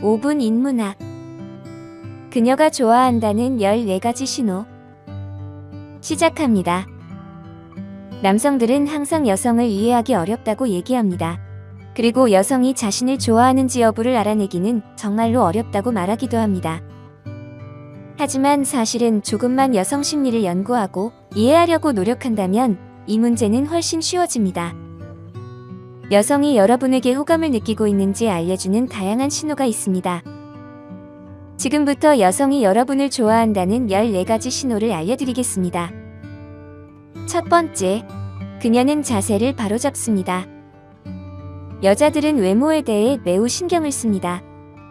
5분 인문학. 그녀가 좋아한다는 14가지 신호. 시작합니다. 남성들은 항상 여성을 이해하기 어렵다고 얘기합니다. 그리고 여성이 자신을 좋아하는지 여부를 알아내기는 정말로 어렵다고 말하기도 합니다. 하지만 사실은 조금만 여성 심리를 연구하고 이해하려고 노력한다면 이 문제는 훨씬 쉬워집니다. 여성이 여러분에게 호감을 느끼고 있는지 알려주는 다양한 신호가 있습니다. 지금부터 여성이 여러분을 좋아한다는 14가지 신호를 알려드리겠습니다. 첫 번째, 그녀는 자세를 바로잡습니다. 여자들은 외모에 대해 매우 신경을 씁니다.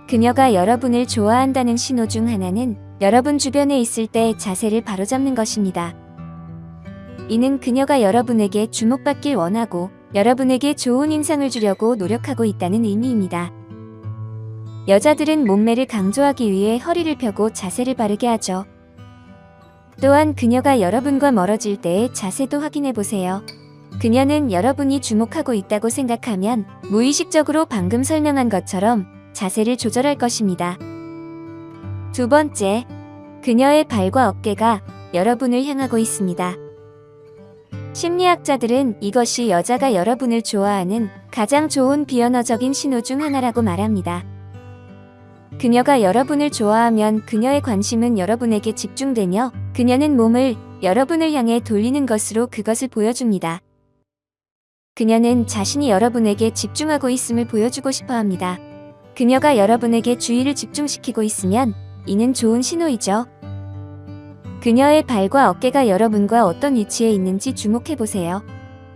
그녀가 여러분을 좋아한다는 신호 중 하나는 여러분 주변에 있을 때 자세를 바로잡는 것입니다. 이는 그녀가 여러분에게 주목받길 원하고 여러분에게 좋은 인상을 주려고 노력하고 있다는 의미입니다. 여자들은 몸매를 강조하기 위해 허리를 펴고 자세를 바르게 하죠. 또한 그녀가 여러분과 멀어질 때의 자세도 확인해 보세요. 그녀는 여러분이 주목하고 있다고 생각하면 무의식적으로 방금 설명한 것처럼 자세를 조절할 것입니다. 두 번째, 그녀의 발과 어깨가 여러분을 향하고 있습니다. 심리학자들은 이것이 여자가 여러분을 좋아하는 가장 좋은 비언어적인 신호 중 하나라고 말합니다. 그녀가 여러분을 좋아하면 그녀의 관심은 여러분에게 집중되며 그녀는 몸을 여러분을 향해 돌리는 것으로 그것을 보여줍니다. 그녀는 자신이 여러분에게 집중하고 있음을 보여주고 싶어 합니다. 그녀가 여러분에게 주의를 집중시키고 있으면 이는 좋은 신호이죠. 그녀의 발과 어깨가 여러분과 어떤 위치에 있는지 주목해 보세요.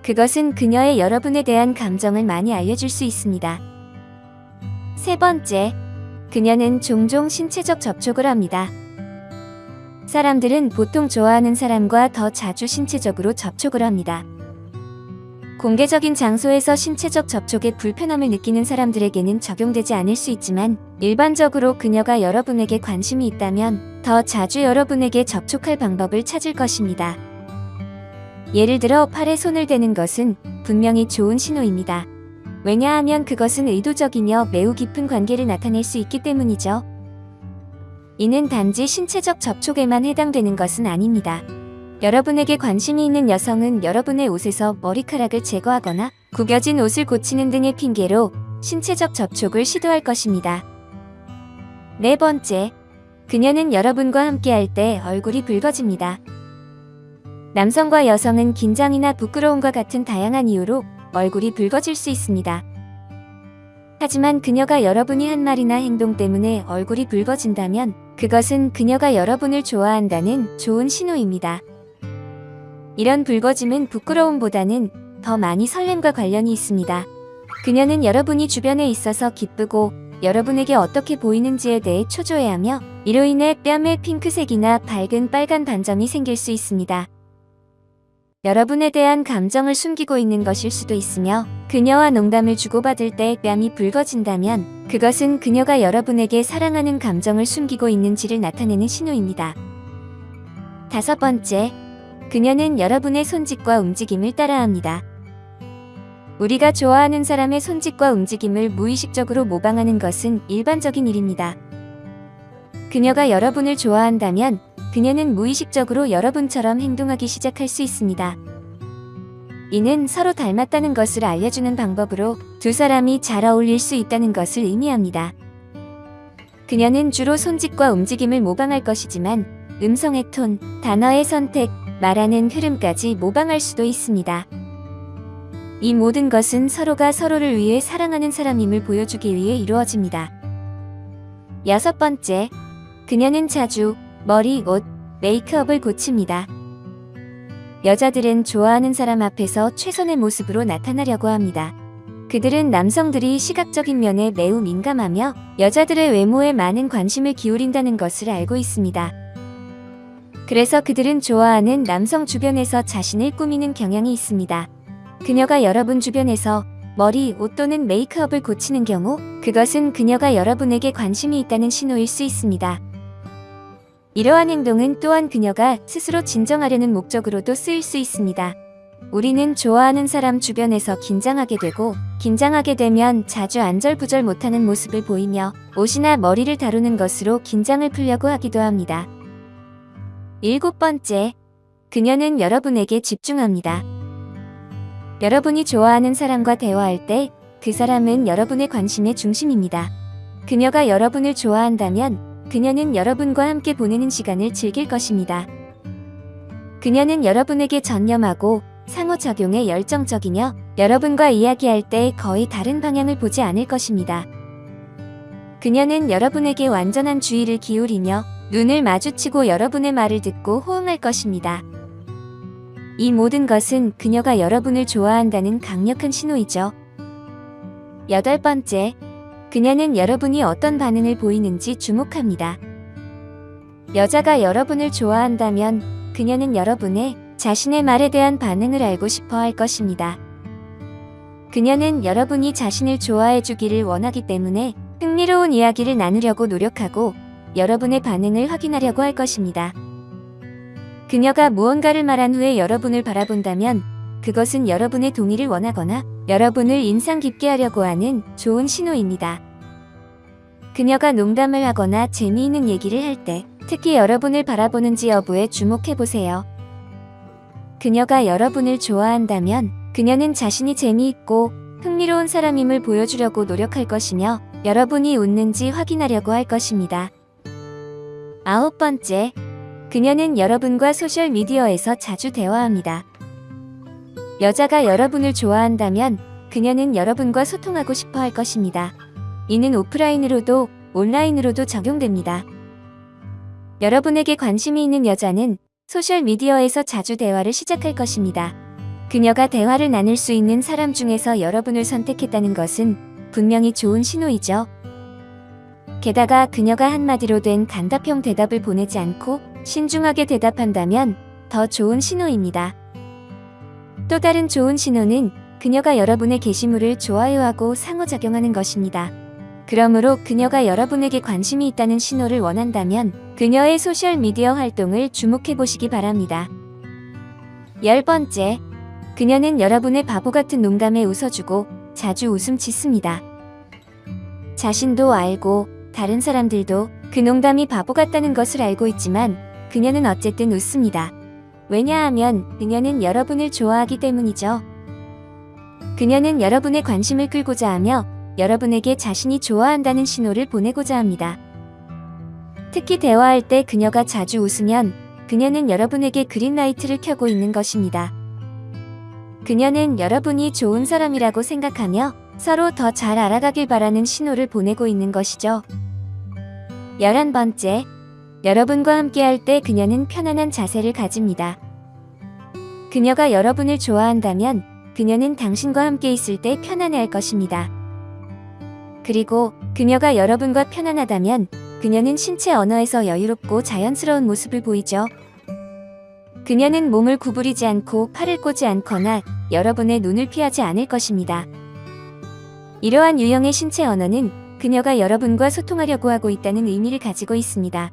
그것은 그녀의 여러분에 대한 감정을 많이 알려줄 수 있습니다. 세 번째, 그녀는 종종 신체적 접촉을 합니다. 사람들은 보통 좋아하는 사람과 더 자주 신체적으로 접촉을 합니다. 공개적인 장소에서 신체적 접촉에 불편함을 느끼는 사람들에게는 적용되지 않을 수 있지만 일반적으로 그녀가 여러분에게 관심이 있다면 더 자주 여러분에게 접촉할 방법을 찾을 것입니다. 예를 들어 팔에 손을 대는 것은 분명히 좋은 신호입니다. 왜냐하면 그것은 의도적이며 매우 깊은 관계를 나타낼 수 있기 때문이죠. 이는 단지 신체적 접촉에만 해당되는 것은 아닙니다. 여러분에게 관심이 있는 여성은 여러분의 옷에서 머리카락을 제거하거나 구겨진 옷을 고치는 등의 핑계로 신체적 접촉을 시도할 것입니다. 네 번째, 그녀는 여러분과 함께할 때 얼굴이 붉어집니다. 남성과 여성은 긴장이나 부끄러움과 같은 다양한 이유로 얼굴이 붉어질 수 있습니다. 하지만 그녀가 여러분이 한 말이나 행동 때문에 얼굴이 붉어진다면 그것은 그녀가 여러분을 좋아한다는 좋은 신호입니다. 이런 붉어짐은 부끄러움보다는 더 많이 설렘과 관련이 있습니다. 그녀는 여러분이 주변에 있어서 기쁘고 여러분에게 어떻게 보이는지에 대해 초조해하며 이로 인해 뺨에 핑크색이나 밝은 빨간 반점이 생길 수 있습니다. 여러분에 대한 감정을 숨기고 있는 것일 수도 있으며 그녀와 농담을 주고받을 때 뺨이 붉어진다면 그것은 그녀가 여러분에게 사랑하는 감정을 숨기고 있는지를 나타내는 신호입니다. 다섯 번째, 그녀는 여러분의 손짓과 움직임을 따라합니다. 우리가 좋아하는 사람의 손짓과 움직임을 무의식적으로 모방하는 것은 일반적인 일입니다. 그녀가 여러분을 좋아한다면 그녀는 무의식적으로 여러분처럼 행동하기 시작할 수 있습니다. 이는 서로 닮았다는 것을 알려주는 방법으로 두 사람이 잘 어울릴 수 있다는 것을 의미합니다. 그녀는 주로 손짓과 움직임을 모방할 것이지만 음성의 톤, 단어의 선택, 말하는 흐름까지 모방할 수도 있습니다. 이 모든 것은 서로가 서로를 위해 사랑하는 사람임을 보여주기 위해 이루어집니다. 여섯 번째, 그녀는 자주 머리, 옷, 메이크업을 고칩니다. 여자들은 좋아하는 사람 앞에서 최선의 모습으로 나타나려고 합니다. 그들은 남성들이 시각적인 면에 매우 민감하며 여자들의 외모에 많은 관심을 기울인다는 것을 알고 있습니다. 그래서 그들은 좋아하는 남성 주변에서 자신을 꾸미는 경향이 있습니다. 그녀가 여러분 주변에서 머리, 옷 또는 메이크업을 고치는 경우 그것은 그녀가 여러분에게 관심이 있다는 신호일 수 있습니다. 이러한 행동은 또한 그녀가 스스로 진정하려는 목적으로도 쓰일 수 있습니다. 우리는 좋아하는 사람 주변에서 긴장하게 되고, 긴장하게 되면 자주 안절부절 못하는 모습을 보이며 옷이나 머리를 다루는 것으로 긴장을 풀려고 하기도 합니다. 7번째, 그녀는 여러분에게 집중합니다. 여러분이 좋아하는 사람과 대화할 때 그 사람은 여러분의 관심의 중심입니다. 그녀가 여러분을 좋아한다면 그녀는 여러분과 함께 보내는 시간을 즐길 것입니다. 그녀는 여러분에게 전념하고 상호작용에 열정적이며 여러분과 이야기할 때 거의 다른 방향을 보지 않을 것입니다. 그녀는 여러분에게 완전한 주의를 기울이며 눈을 마주치고 여러분의 말을 듣고 호응할 것입니다. 이 모든 것은 그녀가 여러분을 좋아한다는 강력한 신호이죠. 8번째, 그녀는 여러분이 어떤 반응을 보이는지 주목합니다. 여자가 여러분을 좋아한다면 그녀는 여러분의 자신의 말에 대한 반응을 알고 싶어 할 것입니다. 그녀는 여러분이 자신을 좋아해 주기를 원하기 때문에 흥미로운 이야기를 나누려고 노력하고 여러분의 반응을 확인하려고 할 것입니다. 그녀가 무언가를 말한 후에 여러분을 바라본다면 그것은 여러분의 동의를 원하거나 여러분을 인상 깊게 하려고 하는 좋은 신호입니다. 그녀가 농담을 하거나 재미있는 얘기를 할 때 특히 여러분을 바라보는지 여부에 주목해보세요. 그녀가 여러분을 좋아한다면 그녀는 자신이 재미있고 흥미로운 사람임을 보여주려고 노력할 것이며 여러분이 웃는지 확인하려고 할 것입니다. 9번째, 그녀는 여러분과 소셜미디어에서 자주 대화합니다. 여자가 여러분을 좋아한다면 그녀는 여러분과 소통하고 싶어 할 것입니다. 이는 오프라인으로도 온라인으로도 적용됩니다. 여러분에게 관심이 있는 여자는 소셜미디어에서 자주 대화를 시작할 것입니다. 그녀가 대화를 나눌 수 있는 사람 중에서 여러분을 선택했다는 것은 분명히 좋은 신호이죠. 게다가 그녀가 한마디로 된 단답형 대답을 보내지 않고 신중하게 대답한다면 더 좋은 신호입니다. 또 다른 좋은 신호는 그녀가 여러분의 게시물을 좋아요하고 상호작용하는 것입니다. 그러므로 그녀가 여러분에게 관심이 있다는 신호를 원한다면 그녀의 소셜미디어 활동을 주목해보시기 바랍니다. 10번째, 그녀는 여러분의 바보 같은 농담에 웃어주고 자주 웃음 짓습니다. 자신도 알고 다른 사람들도 그 농담이 바보 같다는 것을 알고 있지만 그녀는 어쨌든 웃습니다. 왜냐하면 그녀는 여러분을 좋아하기 때문이죠. 그녀는 여러분의 관심을 끌고자 하며 여러분에게 자신이 좋아한다는 신호를 보내고자 합니다. 특히 대화할 때 그녀가 자주 웃으면 그녀는 여러분에게 그린라이트를 켜고 있는 것입니다. 그녀는 여러분이 좋은 사람이라고 생각하며 서로 더 잘 알아가길 바라는 신호를 보내고 있는 것이죠. 11번째, 여러분과 함께할 때 그녀는 편안한 자세를 가집니다. 그녀가 여러분을 좋아한다면 그녀는 당신과 함께 있을 때 편안해할 것입니다. 그리고 그녀가 여러분과 편안하다면 그녀는 신체 언어에서 여유롭고 자연스러운 모습을 보이죠. 그녀는 몸을 구부리지 않고 팔을 꼬지 않거나 여러분의 눈을 피하지 않을 것입니다. 이러한 유형의 신체 언어는 그녀가 여러분과 소통하려고 하고 있다는 의미를 가지고 있습니다.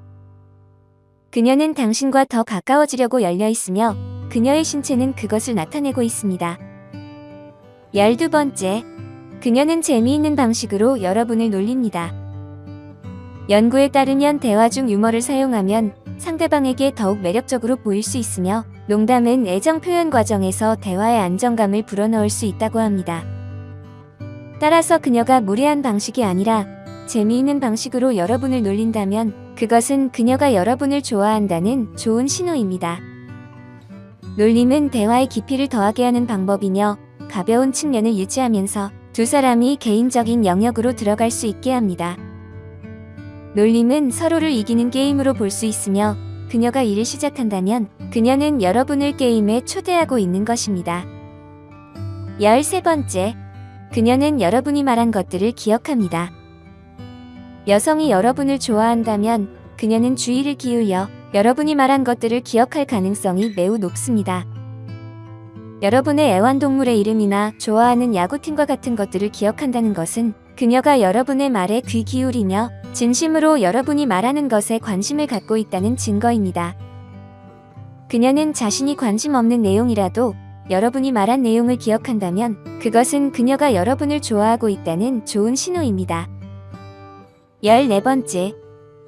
그녀는 당신과 더 가까워지려고 열려 있으며 그녀의 신체는 그것을 나타내고 있습니다. 12번째, 그녀는 재미있는 방식으로 여러분을 놀립니다. 연구에 따르면 대화 중 유머를 사용하면 상대방에게 더욱 매력적으로 보일 수 있으며 농담은 애정 표현 과정에서 대화의 안정감을 불어넣을 수 있다고 합니다. 따라서 그녀가 무례한 방식이 아니라 재미있는 방식으로 여러분을 놀린다면 그것은 그녀가 여러분을 좋아한다는 좋은 신호입니다. 놀림은 대화의 깊이를 더하게 하는 방법이며 가벼운 측면을 유지하면서 두 사람이 개인적인 영역으로 들어갈 수 있게 합니다. 놀림은 서로를 이기는 게임으로 볼 수 있으며 그녀가 이를 시작한다면 그녀는 여러분을 게임에 초대하고 있는 것입니다. 13번째, 그녀는 여러분이 말한 것들을 기억합니다. 여성이 여러분을 좋아한다면 그녀는 주의를 기울여 여러분이 말한 것들을 기억할 가능성이 매우 높습니다. 여러분의 애완동물의 이름이나 좋아하는 야구팀과 같은 것들을 기억한다는 것은 그녀가 여러분의 말에 귀 기울이며 진심으로 여러분이 말하는 것에 관심을 갖고 있다는 증거입니다. 그녀는 자신이 관심 없는 내용이라도 여러분이 말한 내용을 기억한다면 그것은 그녀가 여러분을 좋아하고 있다는 좋은 신호입니다. 14번째,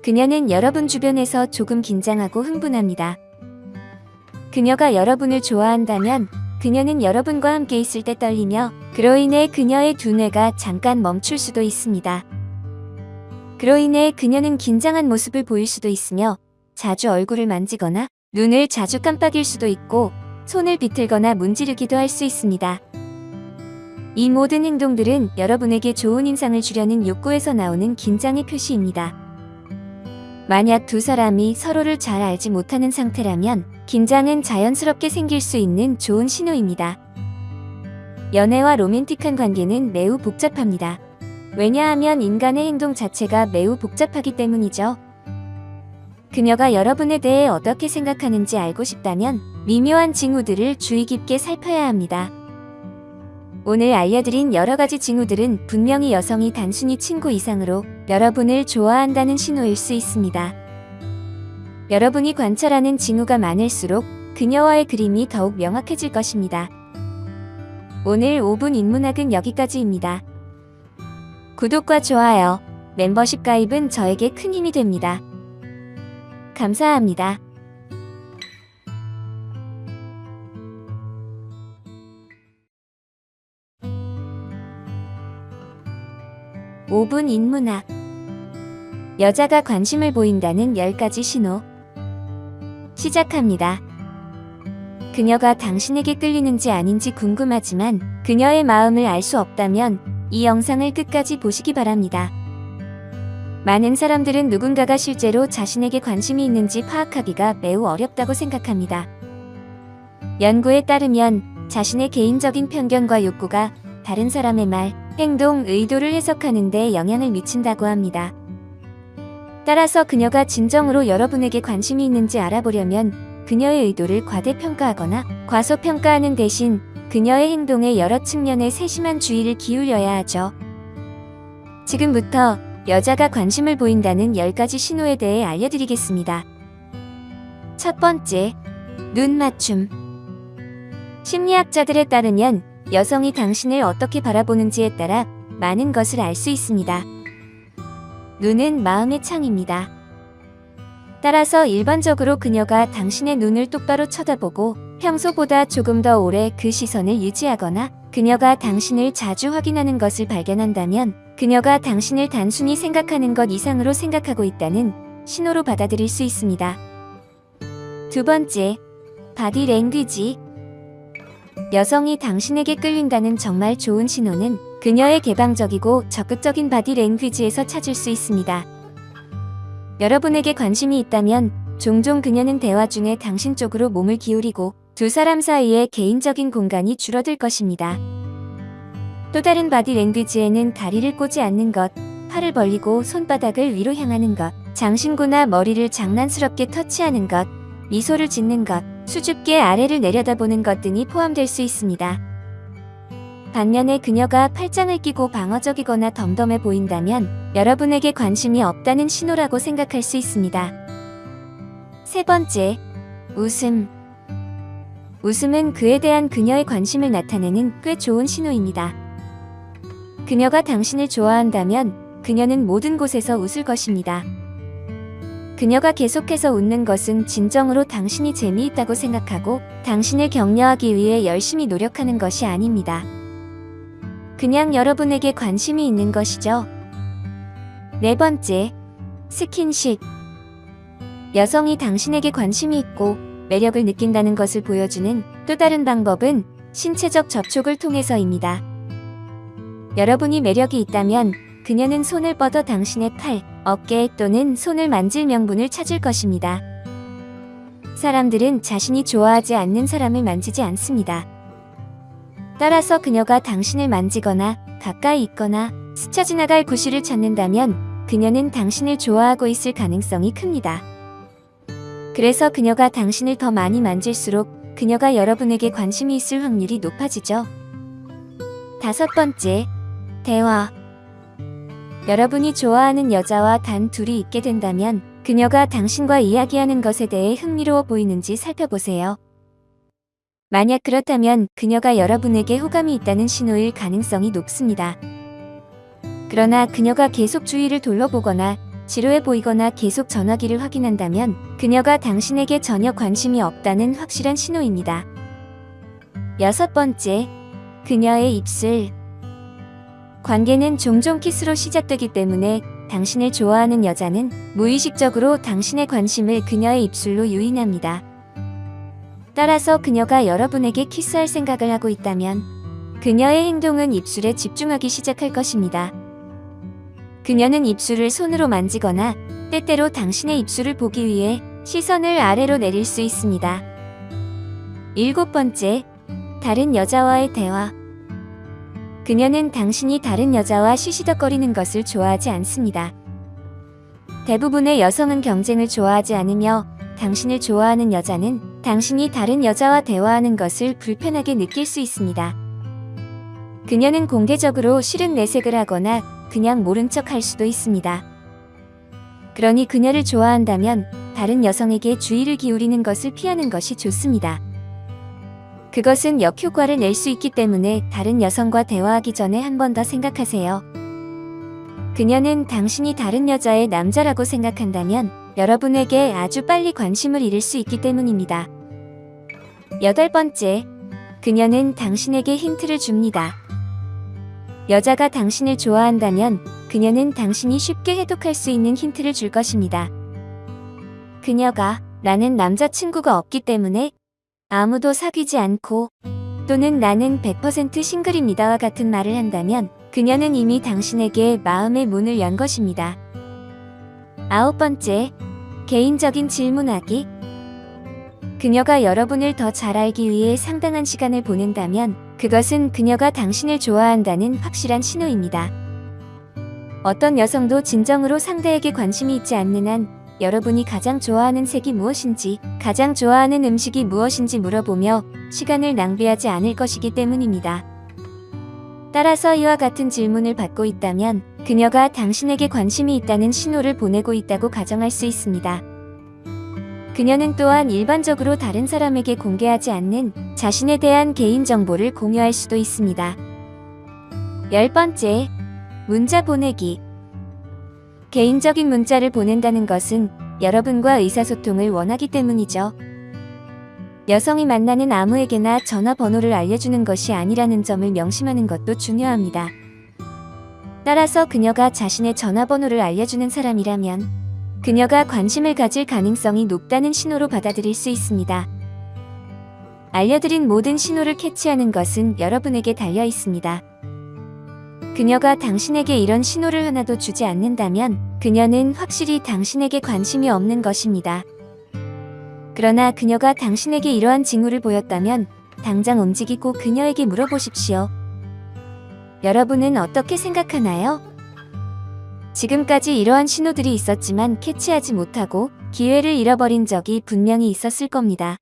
그녀는 여러분 주변에서 조금 긴장하고 흥분합니다. 그녀가 여러분을 좋아한다면 그녀는 여러분과 함께 있을 때 떨리며 그로 인해 그녀의 두뇌가 잠깐 멈출 수도 있습니다. 그로 인해 그녀는 긴장한 모습을 보일 수도 있으며 자주 얼굴을 만지거나 눈을 자주 깜빡일 수도 있고 손을 비틀거나 문지르기도 할 수 있습니다. 이 모든 행동들은 여러분에게 좋은 인상을 주려는 욕구에서 나오는 긴장의 표시입니다. 만약 두 사람이 서로를 잘 알지 못하는 상태라면 긴장은 자연스럽게 생길 수 있는 좋은 신호입니다. 연애와 로맨틱한 관계는 매우 복잡합니다. 왜냐하면 인간의 행동 자체가 매우 복잡하기 때문이죠. 그녀가 여러분에 대해 어떻게 생각하는지 알고 싶다면 미묘한 징후들을 주의 깊게 살펴야 합니다. 오늘 알려드린 여러 가지 징후들은 분명히 여성이 단순히 친구 이상으로 여러분을 좋아한다는 신호일 수 있습니다. 여러분이 관찰하는 징후가 많을수록 그녀와의 그림이 더욱 명확해질 것입니다. 오늘 5분 인문학은 여기까지입니다. 구독과 좋아요, 멤버십 가입은 저에게 큰 힘이 됩니다. 감사합니다. (5분) 인문학. 여자가 관심을 보인다는 10가지 신호. 시작합니다. 그녀가 당신에게 끌리는지 아닌지 궁금하지만 그녀의 마음을 알 수 없다면 이 영상을 끝까지 보시기 바랍니다. 많은 사람들은 누군가가 실제로 자신에게 관심이 있는지 파악하기가 매우 어렵다고 생각합니다. 연구에 따르면 자신의 개인적인 편견과 욕구가 다른 사람의 말, 행동, 의도를 해석하는 데 영향을 미친다고 합니다. 따라서 그녀가 진정으로 여러분에게 관심이 있는지 알아보려면 그녀의 의도를 과대평가하거나 과소평가하는 대신 그녀의 행동의 여러 측면에 세심한 주의를 기울여야 하죠. 지금부터 여자가 관심을 보인다는 10가지 신호에 대해 알려드리겠습니다. 첫 번째, 눈 맞춤. 심리학자들에 따르면 여성이 당신을 어떻게 바라보는지에 따라 많은 것을 알 수 있습니다. 눈은 마음의 창입니다. 따라서 일반적으로 그녀가 당신의 눈을 똑바로 쳐다보고 평소보다 조금 더 오래 그 시선을 유지하거나 그녀가 당신을 자주 확인하는 것을 발견한다면 그녀가 당신을 단순히 생각하는 것 이상으로 생각하고 있다는 신호로 받아들일 수 있습니다. 두 번째, 바디 랭귀지. 여성이 당신에게 끌린다는 정말 좋은 신호는 그녀의 개방적이고 적극적인 바디 랭귀지에서 찾을 수 있습니다. 여러분에게 관심이 있다면 종종 그녀는 대화 중에 당신 쪽으로 몸을 기울이고 두 사람 사이의 개인적인 공간이 줄어들 것입니다. 또 다른 바디 랭귀지에는 다리를 꼬지 않는 것, 팔을 벌리고 손바닥을 위로 향하는 것, 장신구나 머리를 장난스럽게 터치하는 것, 미소를 짓는 것, 수줍게 아래를 내려다보는 것 등이 포함될 수 있습니다. 반면에 그녀가 팔짱을 끼고 방어적이거나 덤덤해 보인다면 여러분에게 관심이 없다는 신호라고 생각할 수 있습니다. 세 번째, 웃음. 웃음은 그에 대한 그녀의 관심을 나타내는 꽤 좋은 신호입니다. 그녀가 당신을 좋아한다면 그녀는 모든 곳에서 웃을 것입니다. 그녀가 계속해서 웃는 것은 진정으로 당신이 재미있다고 생각하고 당신을 격려하기 위해 열심히 노력하는 것이 아닙니다. 그냥 여러분에게 관심이 있는 것이죠. 네 번째, 스킨십. 여성이 당신에게 관심이 있고 매력을 느낀다는 것을 보여주는 또 다른 방법은 신체적 접촉을 통해서입니다. 여러분이 매력이 있다면 그녀는 손을 뻗어 당신의 팔, 어깨 또는 손을 만질 명분을 찾을 것입니다. 사람들은 자신이 좋아하지 않는 사람을 만지지 않습니다. 따라서 그녀가 당신을 만지거나 가까이 있거나 스쳐 지나갈 구실을 찾는다면 그녀는 당신을 좋아하고 있을 가능성이 큽니다. 그래서 그녀가 당신을 더 많이 만질수록 그녀가 여러분에게 관심이 있을 확률이 높아지죠. 다섯 번째, 대화. 여러분이 좋아하는 여자와 단 둘이 있게 된다면 그녀가 당신과 이야기하는 것에 대해 흥미로워 보이는지 살펴보세요. 만약 그렇다면 그녀가 여러분에게 호감이 있다는 신호일 가능성이 높습니다. 그러나 그녀가 계속 주위를 둘러보거나 지루해 보이거나 계속 전화기를 확인한다면 그녀가 당신에게 전혀 관심이 없다는 확실한 신호입니다. 6번째, 그녀의 입술. 관계는 종종 키스로 시작되기 때문에 당신을 좋아하는 여자는 무의식적으로 당신의 관심을 그녀의 입술로 유인합니다. 따라서 그녀가 여러분에게 키스할 생각을 하고 있다면 그녀의 행동은 입술에 집중하기 시작할 것입니다. 그녀는 입술을 손으로 만지거나 때때로 당신의 입술을 보기 위해 시선을 아래로 내릴 수 있습니다. 7번째, 다른 여자와의 대화. 그녀는 당신이 다른 여자와 시시덕거리는 것을 좋아하지 않습니다. 대부분의 여성은 경쟁을 좋아하지 않으며 당신을 좋아하는 여자는 당신이 다른 여자와 대화하는 것을 불편하게 느낄 수 있습니다. 그녀는 공개적으로 싫은 내색을 하거나 그냥 모른 척 할 수도 있습니다. 그러니 그녀를 좋아한다면 다른 여성에게 주의를 기울이는 것을 피하는 것이 좋습니다. 그것은 역효과를 낼 수 있기 때문에 다른 여성과 대화하기 전에 한 번 더 생각하세요. 그녀는 당신이 다른 여자의 남자라고 생각한다면 여러분에게 아주 빨리 관심을 잃을 수 있기 때문입니다. 8번째, 그녀는 당신에게 힌트를 줍니다. 여자가 당신을 좋아한다면 그녀는 당신이 쉽게 해독할 수 있는 힌트를 줄 것입니다. 그녀가 나는 남자친구가 없기 때문에 아무도 사귀지 않고 또는 나는 100% 싱글입니다와 같은 말을 한다면 그녀는 이미 당신에게 마음의 문을 연 것입니다. 9번째, 개인적인 질문하기. 그녀가 여러분을 더 잘 알기 위해 상당한 시간을 보낸다면 그것은 그녀가 당신을 좋아한다는 확실한 신호입니다. 어떤 여성도 진정으로 상대에게 관심이 있지 않는 한 여러분이 가장 좋아하는 색이 무엇인지, 가장 좋아하는 음식이 무엇인지 물어보며 시간을 낭비하지 않을 것이기 때문입니다. 따라서 이와 같은 질문을 받고 있다면 그녀가 당신에게 관심이 있다는 신호를 보내고 있다고 가정할 수 있습니다. 그녀는 또한 일반적으로 다른 사람에게 공개하지 않는 자신에 대한 개인정보를 공유할 수도 있습니다. 10번째, 문자 보내기. 개인적인 문자를 보낸다는 것은 여러분과 의사소통을 원하기 때문이죠. 여성이 만나는 아무에게나 전화번호를 알려주는 것이 아니라는 점을 명심하는 것도 중요합니다. 따라서 그녀가 자신의 전화번호를 알려주는 사람이라면 그녀가 관심을 가질 가능성이 높다는 신호로 받아들일 수 있습니다. 알려드린 모든 신호를 캐치하는 것은 여러분에게 달려 있습니다. 그녀가 당신에게 이런 신호를 하나도 주지 않는다면 그녀는 확실히 당신에게 관심이 없는 것입니다. 그러나 그녀가 당신에게 이러한 징후를 보였다면 당장 움직이고 그녀에게 물어보십시오. 여러분은 어떻게 생각하나요? 지금까지 이러한 신호들이 있었지만 캐치하지 못하고 기회를 잃어버린 적이 분명히 있었을 겁니다.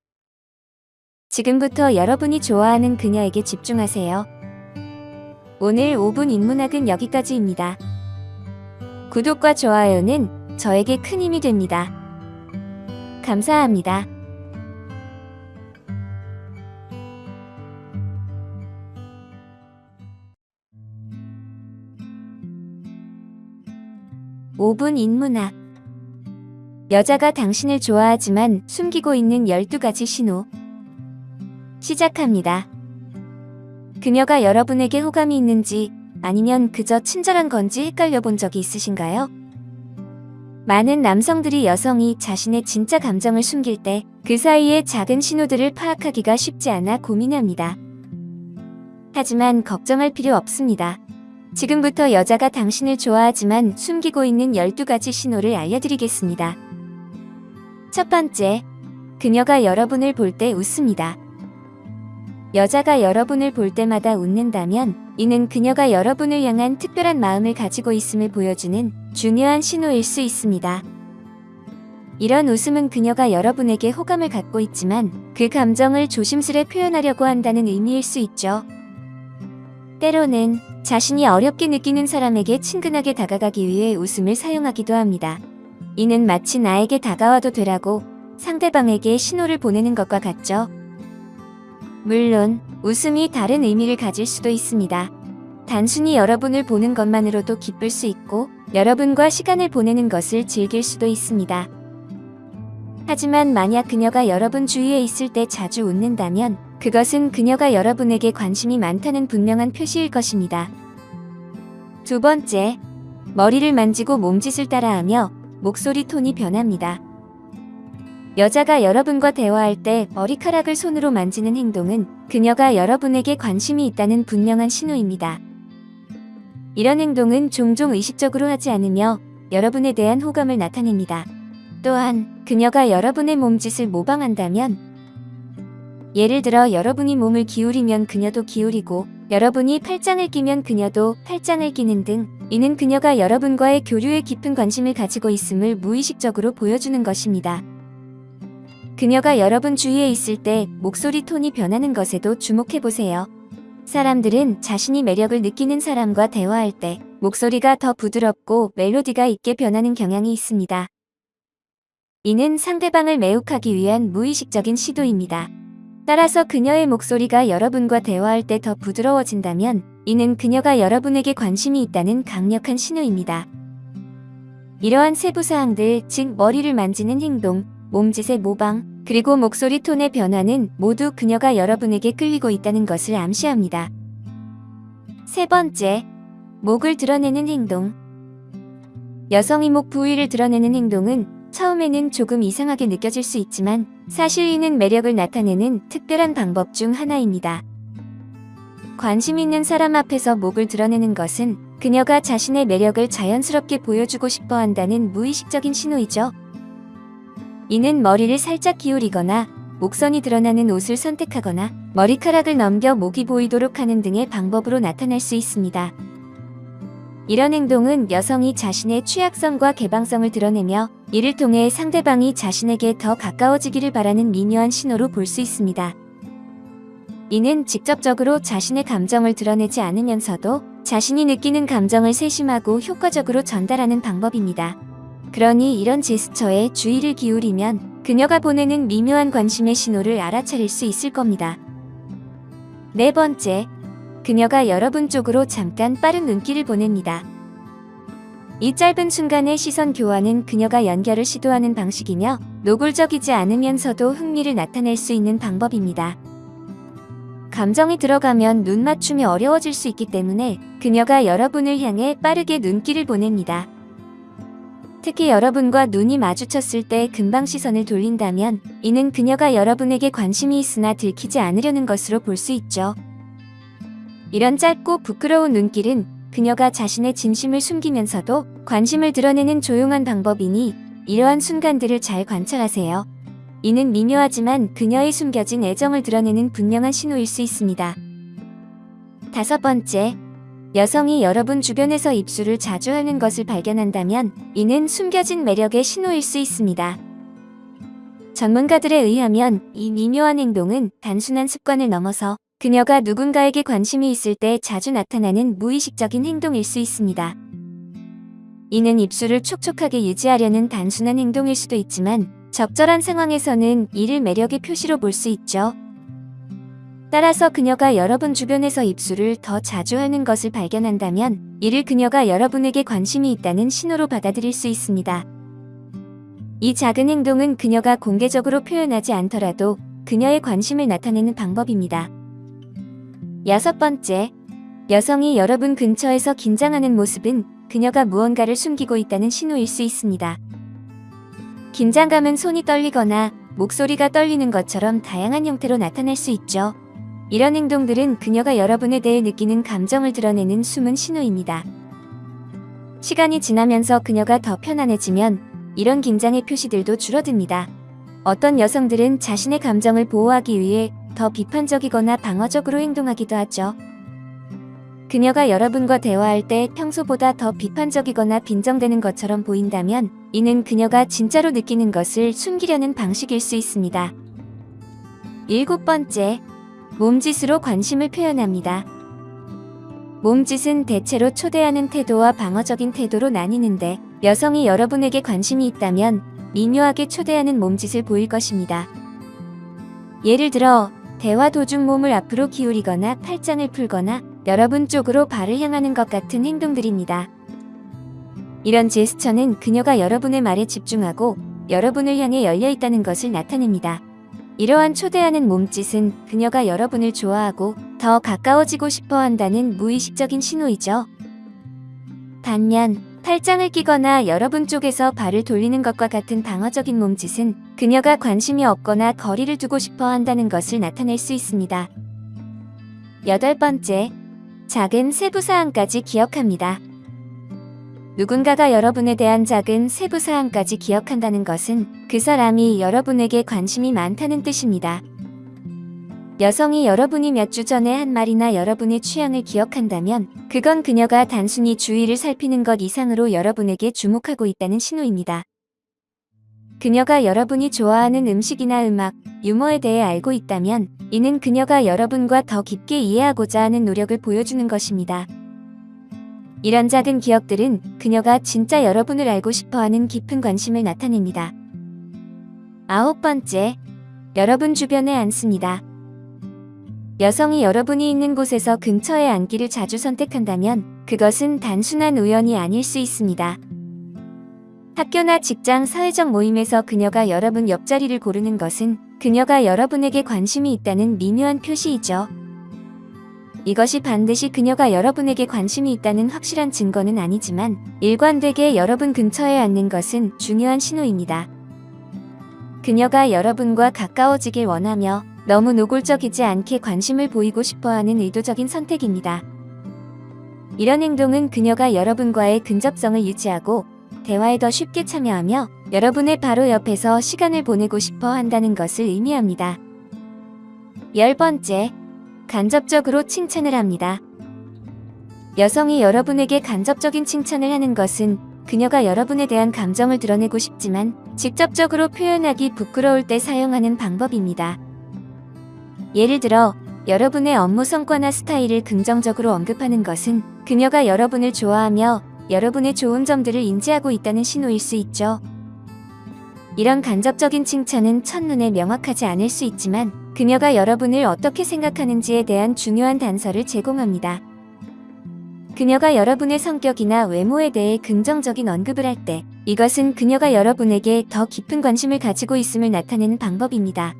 지금부터 여러분이 좋아하는 그녀에게 집중하세요. 오늘 5분 인문학은 여기까지입니다. 구독과 좋아요는 저에게 큰 힘이 됩니다. 감사합니다. (5분) 인문학. 여자가 당신을 좋아하지만 숨기고 있는 12가지 신호. 시작합니다. 그녀가 여러분에게 호감이 있는지 아니면 그저 친절한 건지 헷갈려 본 적이 있으신가요? 많은 남성들이 여성이 자신의 진짜 감정을 숨길 때 그 사이의 작은 신호들을 파악하기가 쉽지 않아 고민합니다. 하지만 걱정할 필요 없습니다. 지금부터 여자가 당신을 좋아하지만 숨기고 있는 12가지 신호를 알려드리겠습니다. 첫 번째, 그녀가 여러분을 볼 때 웃습니다. 여자가 여러분을 볼 때마다 웃는다면 이는 그녀가 여러분을 향한 특별한 마음을 가지고 있음을 보여주는 중요한 신호일 수 있습니다. 이런 웃음은 그녀가 여러분에게 호감을 갖고 있지만 그 감정을 조심스레 표현하려고 한다는 의미일 수 있죠. 때로는 자신이 어렵게 느끼는 사람에게 친근하게 다가가기 위해 웃음을 사용하기도 합니다. 이는 마치 나에게 다가와도 되라고 상대방에게 신호를 보내는 것과 같죠. 물론 웃음이 다른 의미를 가질 수도 있습니다. 단순히 여러분을 보는 것만으로도 기쁠 수 있고 여러분과 시간을 보내는 것을 즐길 수도 있습니다. 하지만 만약 그녀가 여러분 주위에 있을 때 자주 웃는다면 그것은 그녀가 여러분에게 관심이 많다는 분명한 표시일 것입니다. 두 번째, 머리를 만지고 몸짓을 따라하며 목소리 톤이 변합니다. 여자가 여러분과 대화할 때 머리카락을 손으로 만지는 행동은 그녀가 여러분에게 관심이 있다는 분명한 신호입니다. 이런 행동은 종종 의식적으로 하지 않으며 여러분에 대한 호감을 나타냅니다. 또한 그녀가 여러분의 몸짓을 모방한다면, 예를 들어 여러분이 몸을 기울이면 그녀도 기울이고 여러분이 팔짱을 끼면 그녀도 팔짱을 끼는 등, 이는 그녀가 여러분과의 교류에 깊은 관심을 가지고 있음을 무의식적으로 보여주는 것입니다. 그녀가 여러분 주위에 있을 때 목소리 톤이 변하는 것에도 주목해보세요. 사람들은 자신이 매력을 느끼는 사람과 대화할 때 목소리가 더 부드럽고 멜로디가 있게 변하는 경향이 있습니다. 이는 상대방을 매혹하기 위한 무의식적인 시도입니다. 따라서 그녀의 목소리가 여러분과 대화할 때 더 부드러워진다면 이는 그녀가 여러분에게 관심이 있다는 강력한 신호입니다. 이러한 세부사항들, 즉 머리를 만지는 행동, 몸짓의 모방, 그리고 목소리 톤의 변화는 모두 그녀가 여러분에게 끌리고 있다는 것을 암시합니다. 세 번째, 목을 드러내는 행동. 여성이 목 부위를 드러내는 행동은 처음에는 조금 이상하게 느껴질 수 있지만 사실 이는 매력을 나타내는 특별한 방법 중 하나입니다. 관심 있는 사람 앞에서 목을 드러내는 것은 그녀가 자신의 매력을 자연스럽게 보여주고 싶어 한다는 무의식적인 신호이죠. 이는 머리를 살짝 기울이거나 목선이 드러나는 옷을 선택하거나 머리카락을 넘겨 목이 보이도록 하는 등의 방법으로 나타날 수 있습니다. 이런 행동은 여성이 자신의 취약성과 개방성을 드러내며 이를 통해 상대방이 자신에게 더 가까워지기를 바라는 미묘한 신호로 볼 수 있습니다. 이는 직접적으로 자신의 감정을 드러내지 않으면서도 자신이 느끼는 감정을 세심하고 효과적으로 전달하는 방법입니다. 그러니 이런 제스처에 주의를 기울이면 그녀가 보내는 미묘한 관심의 신호를 알아차릴 수 있을 겁니다. 네 번째, 그녀가 여러분 쪽으로 잠깐 빠른 눈길을 보냅니다. 이 짧은 순간의 시선 교환은 그녀가 연결을 시도하는 방식이며 노골적이지 않으면서도 흥미를 나타낼 수 있는 방법입니다. 감정이 들어가면 눈 맞춤이 어려워질 수 있기 때문에 그녀가 여러분을 향해 빠르게 눈길을 보냅니다. 특히 여러분과 눈이 마주쳤을 때 금방 시선을 돌린다면 이는 그녀가 여러분에게 관심이 있으나 들키지 않으려는 것으로 볼 수 있죠. 이런 짧고 부끄러운 눈길은 그녀가 자신의 진심을 숨기면서도 관심을 드러내는 조용한 방법이니 이러한 순간들을 잘 관찰하세요. 이는 미묘하지만 그녀의 숨겨진 애정을 드러내는 분명한 신호일 수 있습니다. 다섯 번째, 여성이 여러분 주변에서 입술을 자주 하는 것을 발견한다면 이는 숨겨진 매력의 신호일 수 있습니다. 전문가들에 의하면 이 미묘한 행동은 단순한 습관을 넘어서 그녀가 누군가에게 관심이 있을 때 자주 나타나는 무의식적인 행동일 수 있습니다. 이는 입술을 촉촉하게 유지하려는 단순한 행동일 수도 있지만 적절한 상황에서는 이를 매력의 표시로 볼 수 있죠. 따라서 그녀가 여러분 주변에서 입술을 더 자주 하는 것을 발견한다면 이를 그녀가 여러분에게 관심이 있다는 신호로 받아들일 수 있습니다. 이 작은 행동은 그녀가 공개적으로 표현하지 않더라도 그녀의 관심을 나타내는 방법입니다. 여섯 번째, 여성이 여러분 근처에서 긴장하는 모습은 그녀가 무언가를 숨기고 있다는 신호일 수 있습니다. 긴장감은 손이 떨리거나 목소리가 떨리는 것처럼 다양한 형태로 나타날 수 있죠. 이런 행동들은 그녀가 여러분에 대해 느끼는 감정을 드러내는 숨은 신호입니다. 시간이 지나면서 그녀가 더 편안해지면 이런 긴장의 표시들도 줄어듭니다. 어떤 여성들은 자신의 감정을 보호하기 위해 더 비판적이거나 방어적으로 행동하기도 하죠. 그녀가 여러분과 대화할 때 평소보다 더 비판적이거나 빈정대는 것처럼 보인다면 이는 그녀가 진짜로 느끼는 것을 숨기려는 방식일 수 있습니다. 일곱 번째, 몸짓으로 관심을 표현합니다. 몸짓은 대체로 초대하는 태도와 방어적인 태도로 나뉘는데 여성이 여러분에게 관심이 있다면 미묘하게 초대하는 몸짓을 보일 것입니다. 예를 들어 대화 도중 몸을 앞으로 기울이거나 팔짱을 풀거나 여러분 쪽으로 발을 향하는 것 같은 행동들입니다. 이런 제스처는 그녀가 여러분의 말에 집중하고 여러분을 향해 열려 있다는 것을 나타냅니다. 이러한 초대하는 몸짓은 그녀가 여러분을 좋아하고 더 가까워지고 싶어 한다는 무의식적인 신호이죠. 반면 팔짱을 끼거나 여러분 쪽에서 발을 돌리는 것과 같은 방어적인 몸짓은 그녀가 관심이 없거나 거리를 두고 싶어 한다는 것을 나타낼 수 있습니다. 8번째, 작은 세부사항까지 기억합니다. 누군가가 여러분에 대한 작은 세부사항까지 기억한다는 것은 그 사람이 여러분에게 관심이 많다는 뜻입니다. 여성이 여러분이 몇 주 전에 한 말이나 여러분의 취향을 기억한다면 그건 그녀가 단순히 주위를 살피는 것 이상으로 여러분에게 주목하고 있다는 신호입니다. 그녀가 여러분이 좋아하는 음식이나 음악, 유머에 대해 알고 있다면 이는 그녀가 여러분과 더 깊게 이해하고자 하는 노력을 보여주는 것입니다. 이런 작은 기억들은 그녀가 진짜 여러분을 알고 싶어하는 깊은 관심을 나타냅니다. 9번째, 여러분 주변에 앉습니다. 여성이 여러분이 있는 곳에서 근처에 앉기를 자주 선택한다면 그것은 단순한 우연이 아닐 수 있습니다. 학교나 직장, 사회적 모임에서 그녀가 여러분 옆자리를 고르는 것은 그녀가 여러분에게 관심이 있다는 미묘한 표시이죠. 이것이 반드시 그녀가 여러분에게 관심이 있다는 확실한 증거는 아니지만 일관되게 여러분 근처에 앉는 것은 중요한 신호입니다. 그녀가 여러분과 가까워지길 원하며 너무 노골적이지 않게 관심을 보이고 싶어하는 의도적인 선택입니다. 이런 행동은 그녀가 여러분과의 근접성을 유지하고 대화에 더 쉽게 참여하며 여러분의 바로 옆에서 시간을 보내고 싶어 한다는 것을 의미합니다. 10번째, 간접적으로 칭찬을 합니다. 여성이 여러분에게 간접적인 칭찬을 하는 것은 그녀가 여러분에 대한 감정을 드러내고 싶지만 직접적으로 표현하기 부끄러울 때 사용하는 방법입니다. 예를 들어, 여러분의 업무 성과나 스타일을 긍정적으로 언급하는 것은 그녀가 여러분을 좋아하며 여러분의 좋은 점들을 인지하고 있다는 신호일 수 있죠. 이런 간접적인 칭찬은 첫눈에 명확하지 않을 수 있지만 그녀가 여러분을 어떻게 생각하는지에 대한 중요한 단서를 제공합니다. 그녀가 여러분의 성격이나 외모에 대해 긍정적인 언급을 할 때 이것은 그녀가 여러분에게 더 깊은 관심을 가지고 있음을 나타내는 방법입니다.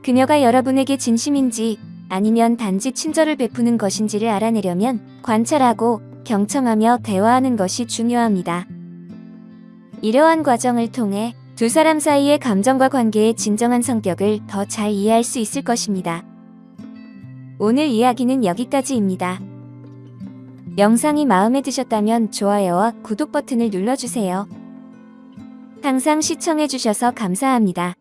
그녀가 여러분에게 진심인지 아니면 단지 친절을 베푸는 것인지를 알아내려면 관찰하고 경청하며 대화하는 것이 중요합니다. 이러한 과정을 통해 두 사람 사이의 감정과 관계의 진정한 성격을 더 잘 이해할 수 있을 것입니다. 오늘 이야기는 여기까지입니다. 영상이 마음에 드셨다면 좋아요와 구독 버튼을 눌러주세요. 항상 시청해주셔서 감사합니다.